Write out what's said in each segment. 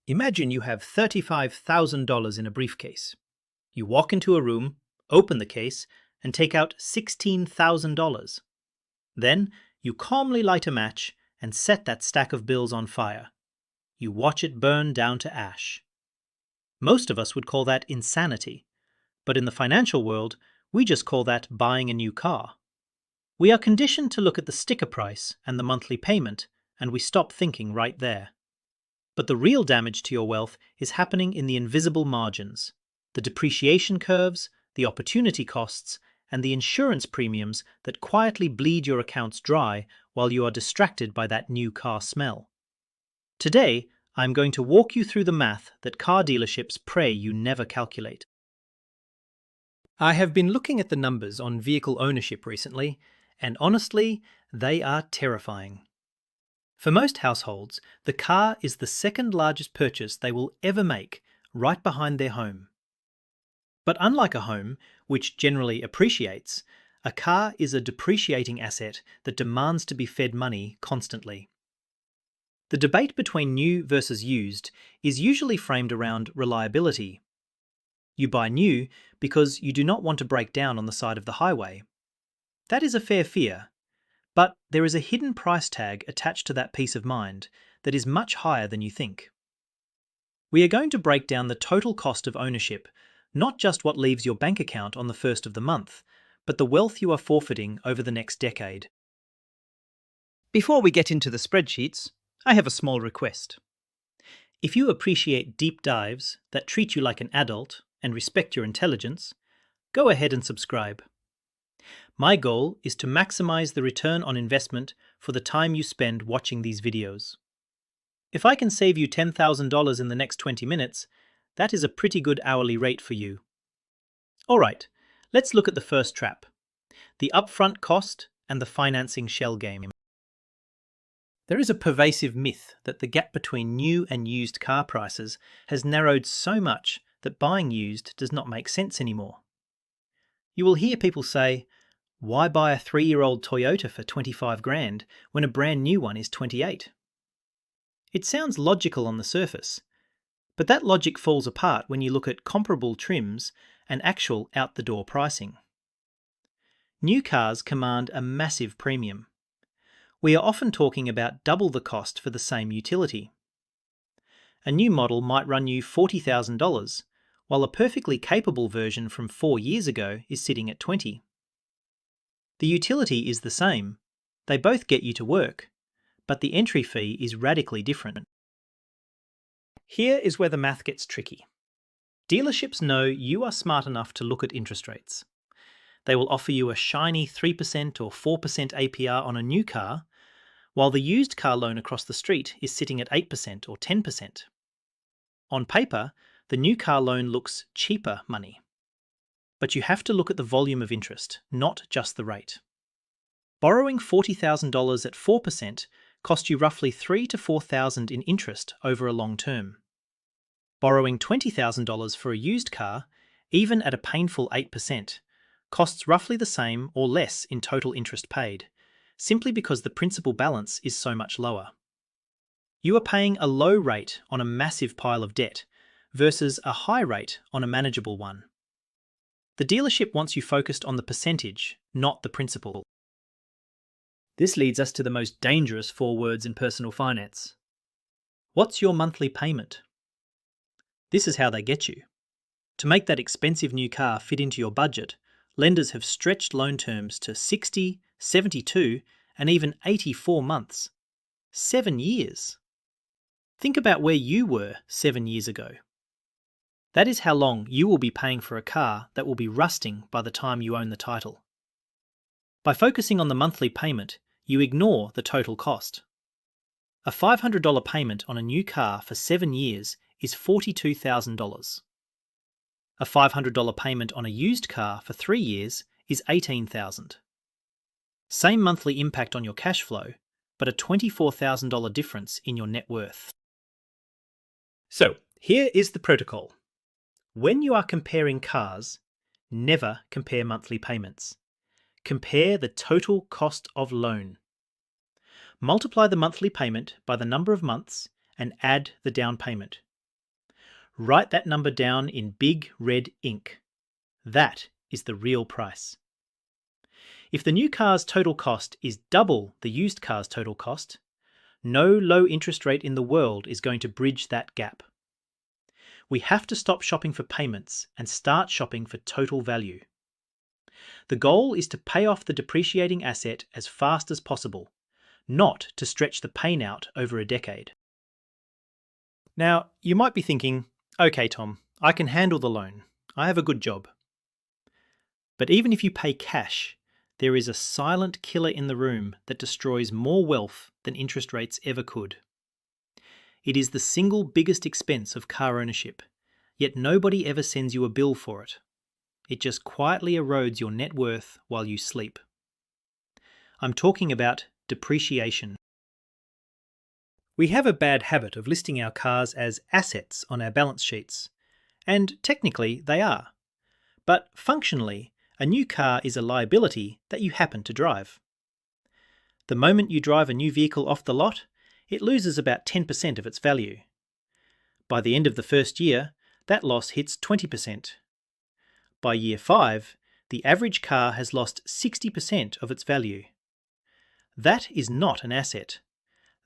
Imagine you have $35,000 in a briefcase. You walk into a room, open the case, and take out $16,000. Then you calmly light a match and set that stack of bills on fire. You watch it burn down to ash. Most of us would call that insanity, but in the financial world, we just call that buying a new car. We are conditioned to look at the sticker price and the monthly payment, and we stop thinking right there. But the real damage to your wealth is happening in the invisible margins, the depreciation curves, the opportunity costs, and the insurance premiums that quietly bleed your accounts dry while you are distracted by that new car smell. Today, I'm going to walk you through the math that car dealerships pray you never calculate. I have been looking at the numbers on vehicle ownership recently, and honestly, they are terrifying. For most households, the car is the second largest purchase they will ever make, right behind their home. But unlike a home, which generally appreciates, a car is a depreciating asset that demands to be fed money constantly. The debate between new versus used is usually framed around reliability. You buy new because you do not want to break down on the side of the highway. That is a fair fear. But there is a hidden price tag attached to that peace of mind that is much higher than you think. We are going to break down the total cost of ownership, not just what leaves your bank account on the first of the month, but the wealth you are forfeiting over the next decade. Before we get into the spreadsheets, I have a small request. If you appreciate deep dives that treat you like an adult and respect your intelligence, go ahead and subscribe. My goal is to maximize the return on investment for the time you spend watching these videos. If I can save you $10,000 in the next 20 minutes, that is a pretty good hourly rate for you. Alright, let's look at the first trap, the upfront cost and the financing shell game. There is a pervasive myth that the gap between new and used car prices has narrowed so much that buying used does not make sense anymore. You will hear people say, "Why buy a 3-year-old Toyota for 25 grand when a brand new one is 28? It sounds logical on the surface, but that logic falls apart when you look at comparable trims and actual out-the-door pricing. New cars command a massive premium. We are often talking about double the cost for the same utility. A new model might run you $40,000, while a perfectly capable version from 4 years ago is sitting at $20,000. The utility is the same. They both get you to work, but the entry fee is radically different. Here is where the math gets tricky. Dealerships know you are smart enough to look at interest rates. They will offer you a shiny 3% or 4% APR on a new car, while the used car loan across the street is sitting at 8% or 10%. On paper, the new car loan looks cheaper money. But you have to look at the volume of interest, not just the rate. Borrowing $40,000 at 4% costs you roughly $3,000 to $4,000 in interest over a long term. Borrowing $20,000 for a used car, even at a painful 8%, costs roughly the same or less in total interest paid, simply because the principal balance is so much lower. You are paying a low rate on a massive pile of debt versus a high rate on a manageable one. The dealership wants you focused on the percentage, not the principal. This leads us to the most dangerous 4 words in personal finance. What's your monthly payment? This is how they get you. To make that expensive new car fit into your budget, lenders have stretched loan terms to 60, 72, and even 84 months. 7 years. Think about where you were 7 years ago. That is how long you will be paying for a car that will be rusting by the time you own the title. By focusing on the monthly payment, you ignore the total cost. A $500 payment on a new car for 7 years is $42,000. A $500 payment on a used car for 3 years is $18,000. Same monthly impact on your cash flow, but a $24,000 difference in your net worth. So, here is the protocol. When you are comparing cars, never compare monthly payments. Compare the total cost of loan. Multiply the monthly payment by the number of months and add the down payment. Write that number down in big red ink. That is the real price. If the new car's total cost is double the used car's total cost, no low interest rate in the world is going to bridge that gap. We have to stop shopping for payments and start shopping for total value. The goal is to pay off the depreciating asset as fast as possible, not to stretch the pain out over a decade. Now, you might be thinking, okay, Tom, I can handle the loan. I have a good job. But even if you pay cash, there is a silent killer in the room that destroys more wealth than interest rates ever could. It is the single biggest expense of car ownership, yet nobody ever sends you a bill for it. It just quietly erodes your net worth while you sleep. I'm talking about depreciation. We have a bad habit of listing our cars as assets on our balance sheets, and technically they are. But functionally, a new car is a liability that you happen to drive. The moment you drive a new vehicle off the lot, it loses about 10% of its value. By the end of the first year, that loss hits 20%. By year 5, the average car has lost 60% of its value. That is not an asset.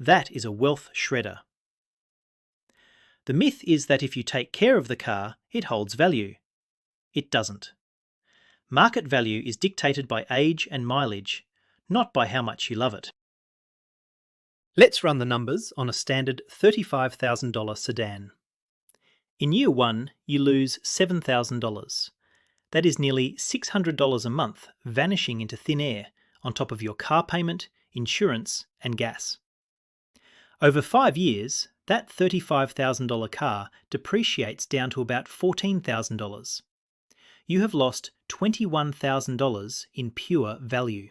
That is a wealth shredder. The myth is that if you take care of the car, it holds value. It doesn't. Market value is dictated by age and mileage, not by how much you love it. Let's run the numbers on a standard $35,000 sedan. In year 1, you lose $7,000. That is nearly $600 a month vanishing into thin air on top of your car payment, insurance, and gas. Over 5 years, that $35,000 car depreciates down to about $14,000. You have lost $21,000 in pure value.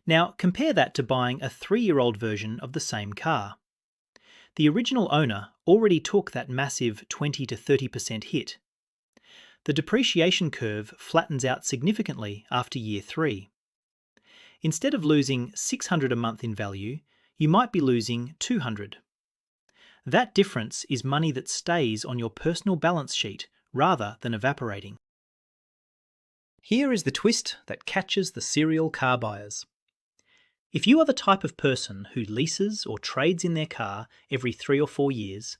Now compare that to buying a 3-year-old version of the same car. The original owner already took that massive 20 to 30% hit. The depreciation curve flattens out significantly after year 3. Instead of losing $600 a month in value, you might be losing $200. That difference is money that stays on your personal balance sheet rather than evaporating. Here is the twist that catches the serial car buyers. If you are the type of person who leases or trades in their car every 3 or 4 years,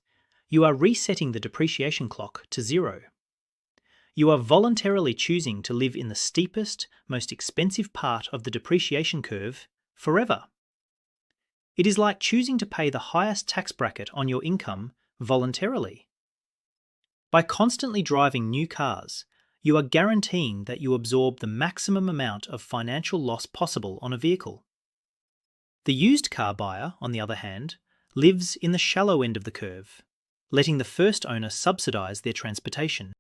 you are resetting the depreciation clock to 0. You are voluntarily choosing to live in the steepest, most expensive part of the depreciation curve forever. It is like choosing to pay the highest tax bracket on your income voluntarily. By constantly driving new cars, you are guaranteeing that you absorb the maximum amount of financial loss possible on a vehicle. The used car buyer, on the other hand, lives in the shallow end of the curve, letting the first owner subsidize their transportation.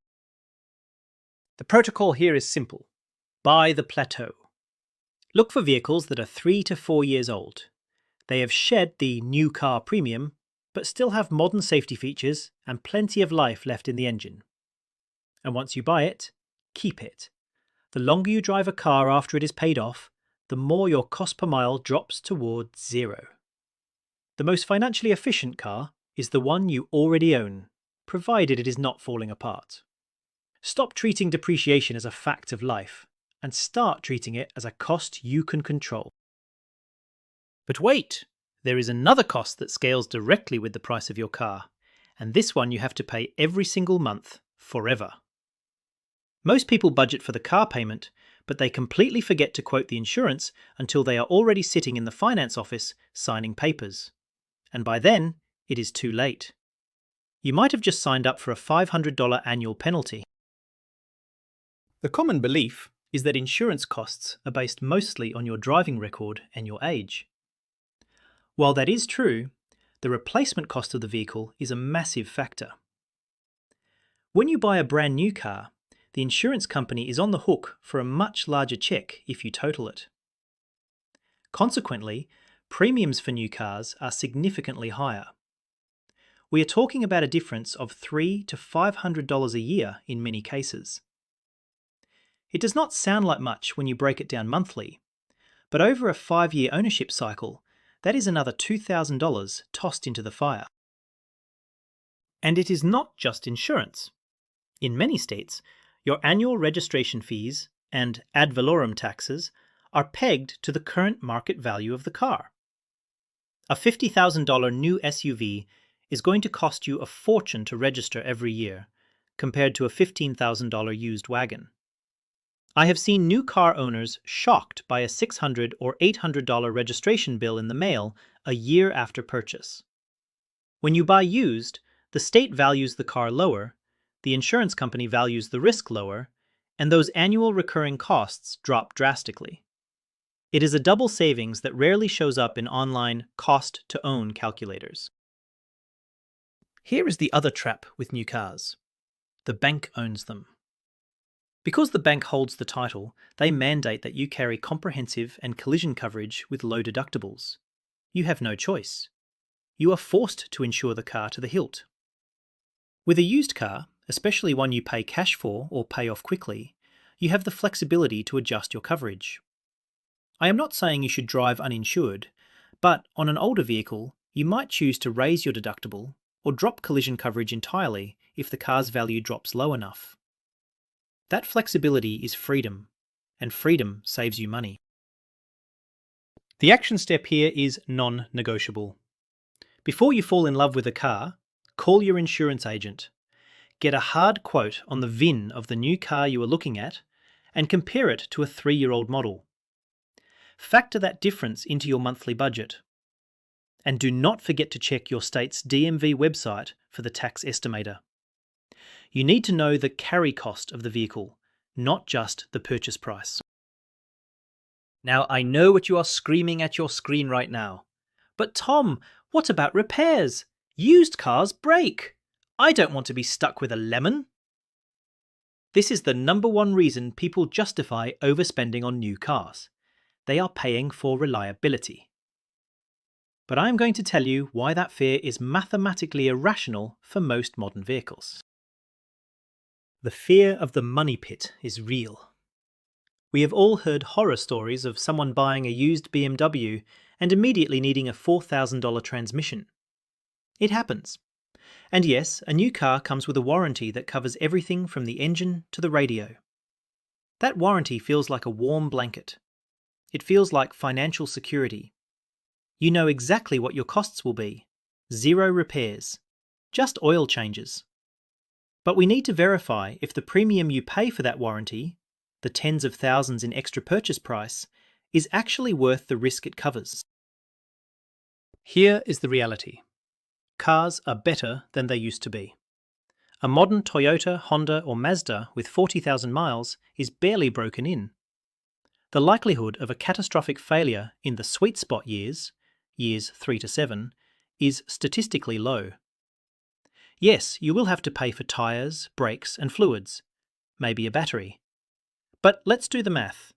The protocol here is simple. Buy the plateau. Look for vehicles that are 3 to 4 years old. They have shed the new car premium, but still have modern safety features and plenty of life left in the engine. And once you buy it, keep it. The longer you drive a car after it is paid off, the more your cost per mile drops towards 0. The most financially efficient car is the one you already own, provided it is not falling apart. Stop treating depreciation as a fact of life, and start treating it as a cost you can control. But wait, there is another cost that scales directly with the price of your car, and this one you have to pay every single month, forever. Most people budget for the car payment, but they completely forget to quote the insurance until they are already sitting in the finance office signing papers. And by then, it is too late. You might have just signed up for a $500 annual penalty. The common belief is that insurance costs are based mostly on your driving record and your age. While that is true, the replacement cost of the vehicle is a massive factor. When you buy a brand new car, the insurance company is on the hook for a much larger check if you total it. Consequently, premiums for new cars are significantly higher. We are talking about a difference of $300 to $500 a year in many cases. It does not sound like much when you break it down monthly, but over a 5-year ownership cycle, that is another $2,000 tossed into the fire. And it is not just insurance. In many states, your annual registration fees and ad valorem taxes are pegged to the current market value of the car. A $50,000 new SUV is going to cost you a fortune to register every year, compared to a $15,000 used wagon. I have seen new car owners shocked by a $600 or $800 registration bill in the mail a year after purchase. When you buy used, the state values the car lower, the insurance company values the risk lower, and those annual recurring costs drop drastically. It is a double savings that rarely shows up in online cost-to-own calculators. Here is the other trap with new cars. The bank owns them. Because the bank holds the title, they mandate that you carry comprehensive and collision coverage with low deductibles. You have no choice. You are forced to insure the car to the hilt. With a used car, especially one you pay cash for or pay off quickly, you have the flexibility to adjust your coverage. I am not saying you should drive uninsured, but on an older vehicle, you might choose to raise your deductible or drop collision coverage entirely if the car's value drops low enough. That flexibility is freedom, and freedom saves you money. The action step here is non-negotiable. Before you fall in love with a car, call your insurance agent. Get a hard quote on the VIN of the new car you are looking at and compare it to a 3-year-old model. Factor that difference into your monthly budget. And do not forget to check your state's DMV website for the tax estimator. You need to know the carry cost of the vehicle, not just the purchase price. Now, I know what you are screaming at your screen right now. But Tom, what about repairs? Used cars break. I don't want to be stuck with a lemon. This is the number one reason people justify overspending on new cars. They are paying for reliability. But I am going to tell you why that fear is mathematically irrational for most modern vehicles. The fear of the money pit is real. We have all heard horror stories of someone buying a used BMW and immediately needing a $4,000 transmission. It happens. And yes, a new car comes with a warranty that covers everything from the engine to the radio. That warranty feels like a warm blanket. It feels like financial security. You know exactly what your costs will be. 0 repairs. Just oil changes. But we need to verify if the premium you pay for that warranty, the tens of thousands in extra purchase price, is actually worth the risk it covers. Here is the reality. Cars are better than they used to be. A modern Toyota, Honda or Mazda with 40,000 miles is barely broken in. The likelihood of a catastrophic failure in the sweet spot years 3 to 7, is statistically low. Yes, you will have to pay for tyres, brakes and fluids, maybe a battery. But let's do the math.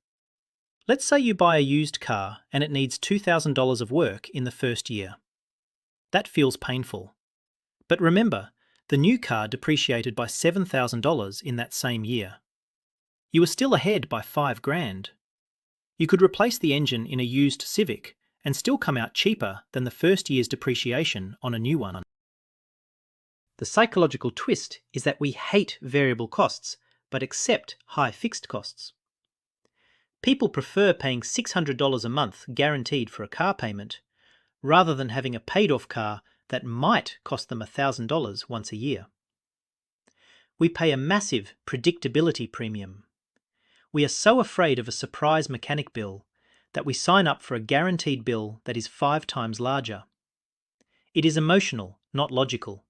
Let's say you buy a used car and it needs $2,000 of work in the first year. That feels painful. But remember, the new car depreciated by $7,000 in that same year. You are still ahead by $5,000. You could replace the engine in a used Civic and still come out cheaper than the first year's depreciation on a new one. The psychological twist is that we hate variable costs, but accept high fixed costs. People prefer paying $600 a month guaranteed for a car payment, rather than having a paid-off car that might cost them $1,000 once a year. We pay a massive predictability premium. We are so afraid of a surprise mechanic bill that we sign up for a guaranteed bill that is 5 times larger. It is emotional, not logical.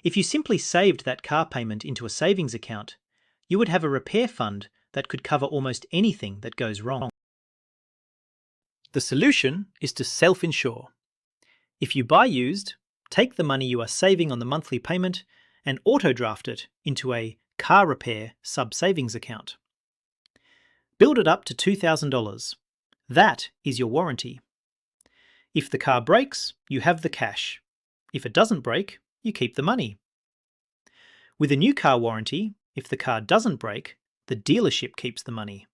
If you simply saved that car payment into a savings account, you would have a repair fund that could cover almost anything that goes wrong. The solution is to self-insure. If you buy used, take the money you are saving on the monthly payment and auto-draft it into a car repair sub-savings account. Build it up to $2,000. That is your warranty. If the car breaks, you have the cash. If it doesn't break, you keep the money. With a new car warranty, if the car doesn't break, the dealership keeps the money.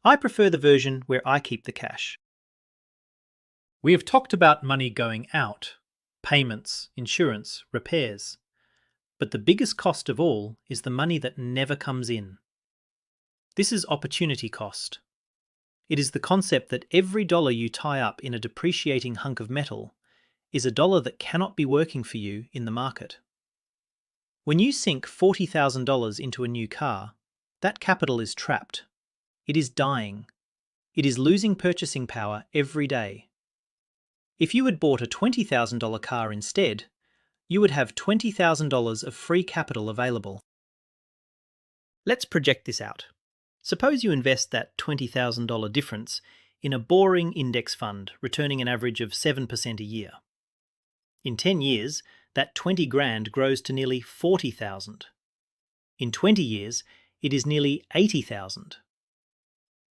I prefer the version where I keep the cash. We have talked about money going out, payments, insurance, repairs. But the biggest cost of all is the money that never comes in. This is opportunity cost. It is the concept that every dollar you tie up in a depreciating hunk of metal is a dollar that cannot be working for you in the market. When you sink $40,000 into a new car, that capital is trapped. It is dying. It is losing purchasing power every day. If you had bought a $20,000 car instead, you would have $20,000 of free capital available. Let's project this out. Suppose you invest that $20,000 difference in a boring index fund, returning an average of 7% a year. In 10 years, that 20 grand grows to nearly 40,000. In 20 years, it is nearly 80,000.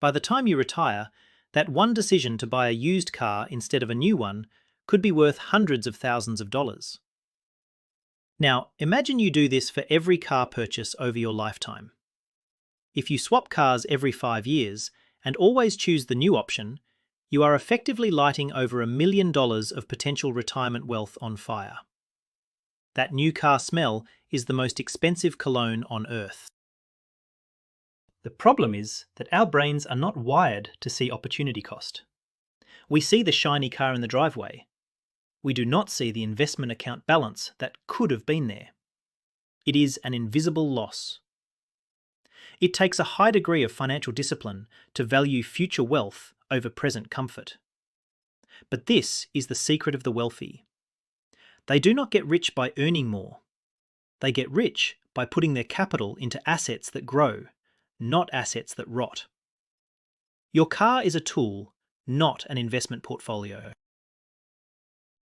By the time you retire, that one decision to buy a used car instead of a new one could be worth hundreds of thousands of dollars. Now, imagine you do this for every car purchase over your lifetime. If you swap cars every 5 years and always choose the new option, you are effectively lighting over $1 million of potential retirement wealth on fire. That new car smell is the most expensive cologne on earth. The problem is that our brains are not wired to see opportunity cost. We see the shiny car in the driveway. We do not see the investment account balance that could have been there. It is an invisible loss. It takes a high degree of financial discipline to value future wealth over present comfort. But this is the secret of the wealthy. They do not get rich by earning more. They get rich by putting their capital into assets that grow, not assets that rot. Your car is a tool, not an investment portfolio.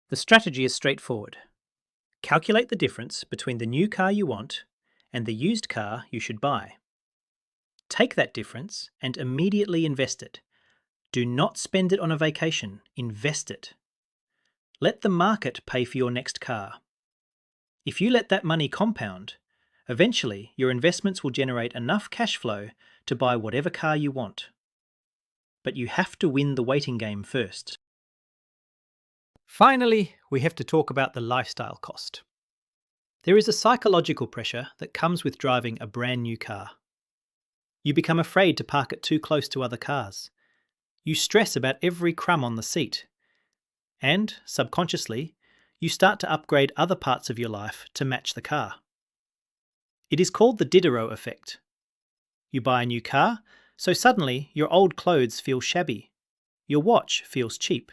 The strategy is straightforward. Calculate the difference between the new car you want and the used car you should buy. Take that difference and immediately invest it. Do not spend it on a vacation, invest it. Let the market pay for your next car. If you let that money compound, eventually your investments will generate enough cash flow to buy whatever car you want. But you have to win the waiting game first. Finally, we have to talk about the lifestyle cost. There is a psychological pressure that comes with driving a brand new car. You become afraid to park it too close to other cars. You stress about every crumb on the seat. And, subconsciously, you start to upgrade other parts of your life to match the car. It is called the Diderot effect. You buy a new car, so suddenly your old clothes feel shabby. Your watch feels cheap.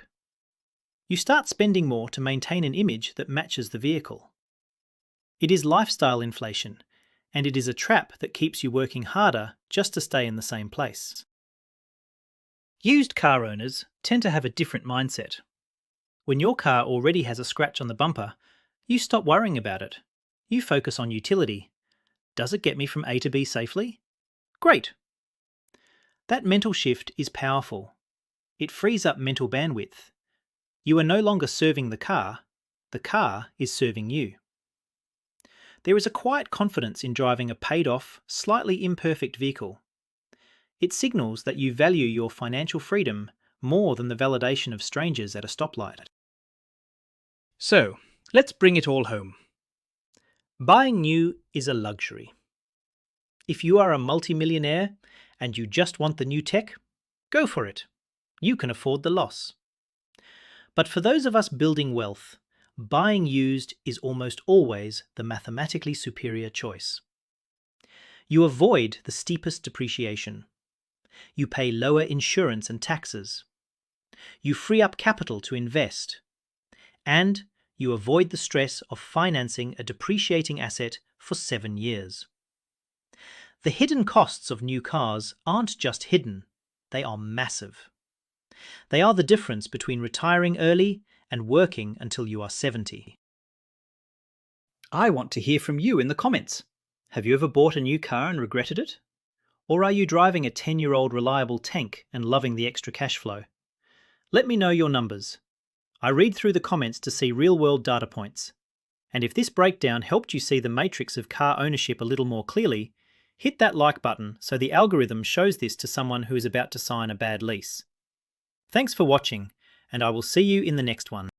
You start spending more to maintain an image that matches the vehicle. It is lifestyle inflation, and it is a trap that keeps you working harder just to stay in the same place. Used car owners tend to have a different mindset. When your car already has a scratch on the bumper, you stop worrying about it. You focus on utility. Does it get me from A to B safely? Great! That mental shift is powerful. It frees up mental bandwidth. You are no longer serving the car is serving you. There is a quiet confidence in driving a paid-off, slightly imperfect vehicle. It signals that you value your financial freedom more than the validation of strangers at a stoplight. So, let's bring it all home. Buying new is a luxury. If you are a multimillionaire and you just want the new tech, go for it. You can afford the loss. But for those of us building wealth, buying used is almost always the mathematically superior choice. You avoid the steepest depreciation. You pay lower insurance and taxes. You free up capital to invest. And you avoid the stress of financing a depreciating asset for 7 years. The hidden costs of new cars aren't just hidden, they are massive. They are the difference between retiring early and working until you are 70. I want to hear from you in the comments. Have you ever bought a new car and regretted it? Or are you driving a 10-year-old reliable tank and loving the extra cash flow? Let me know your numbers. I read through the comments to see real-world data points. And if this breakdown helped you see the matrix of car ownership a little more clearly, hit that like button so the algorithm shows this to someone who is about to sign a bad lease. Thanks for watching, and I will see you in the next one.